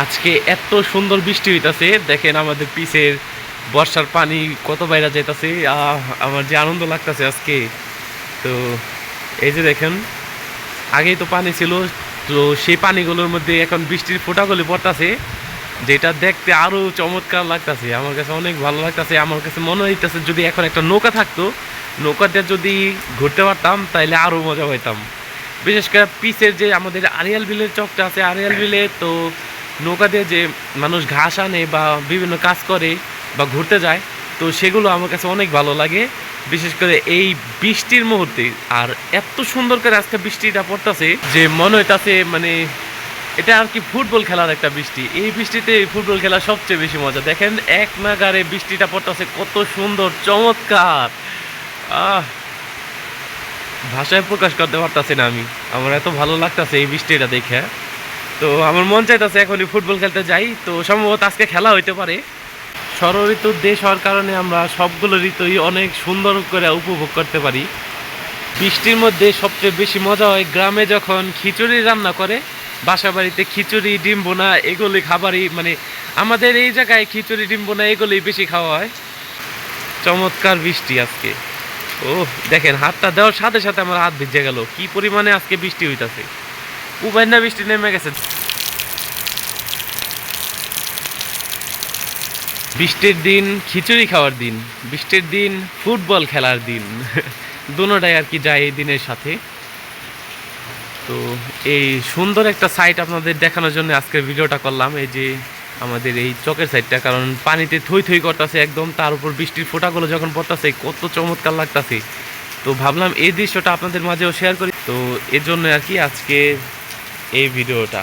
আজকে এত সুন্দর বৃষ্টি হইতাছে, দেখেন আমাদের পিছের বর্ষার পানি কত বাইরে যাইতাছে। আমার যে আনন্দ লাগতাছে আজকে। তো এই যে দেখেন, আগেই তো পানি ছিল, তো সেই পানিগুলোর মধ্যে এখন বৃষ্টির ফোঁটাগুলি পড়তাছে, যেটা দেখতে আরো চমৎকার লাগতাছে। আমার কাছে অনেক ভালো লাগতাছে। আমার কাছে মনে হইতাছে যদি এখন একটা নৌকা থাকতো, নৌকাতে যদি ঘুরতে পারতাম তাইলে আরো মজা পাইতাম। বিশেষ করে পিচের যে আমাদের আড়িয়াল বিলের চকটা আছে, আড়িয়াল বিলে তো নৌকা দিয়ে যে মানুষ ঘাস আনে বা বিভিন্ন কাজ করে বা ঘুরতে যায়, তো সেগুলো আমার কাছে অনেক ভালো লাগে। বিশেষ করে এই বৃষ্টির মুহূর্তে, আর এত সুন্দর করে আজকে বৃষ্টিটা পড়তেছে যে মনে হইতাছে মানে এটা আর কি ফুটবল খেলার একটা বৃষ্টি। এই বৃষ্টিতে ফুটবল খেলা সবচেয়ে বেশি মজা। দেখেন এক নাগারে বৃষ্টিটা পড়তেছে, কত সুন্দর চমৎকার। আহ ভাষায় প্রকাশ করতে পারতাছি না আমি, আমার এত ভালো লাগতাছে এই বৃষ্টিটা দেখে। তো আমার মন চাইতেছে এখনই ফুটবল খেলতে যাই। তো সম্ভবত আজকে খেলা হইতে পারে। ষড় ঋতুর দেশ হওয়ার কারণে আমরা সবগুলো ঋতুই অনেক সুন্দর করে উপভোগ করতে পারি। বৃষ্টির মধ্যে সবচেয়ে বেশি মজা হয় গ্রামে যখন খিচুড়ি রান্না করে, বাসা বাড়িতে খিচুড়ি ডিম বোনা এগুলি খাবারই মানে আমাদের এই জায়গায় খিচুড়ি ডিম বোনা এগুলি বেশি খাওয়া হয়। চমৎকার বৃষ্টি আজকে। ও দেখেন, হাতটা দেওয়ার সাথে সাথে আমার হাত ভিজে গেল, কি পরিমাণে আজকে বৃষ্টি হইতাছে। উপায় না, বৃষ্টি নেমে গেছে। বৃষ্টির দিন খিচুড়ি খাওয়ার দিন, বৃষ্টির দিন ফুটবল খেলার দিন। দুটোটাই আর কি যায় এই দিনের সাথে। তো এই সুন্দর একটা সাইট আপনাদের দেখানোর জন্য আজকের ভিডিওটা করলাম। এই যে আমাদের এই চকের সাইডটা, কারণ পানিতে থই থই করতেছে একদম, তার উপর বৃষ্টির ফোঁটাগুলো যখন পড়তেছে কত চমৎকার লাগতেছে। তো ভাবলাম এই দৃশ্যটা আপনাদের মাঝেও শেয়ার করি। তো এর জন্য আর কি আজকে এই ভিডিওটা।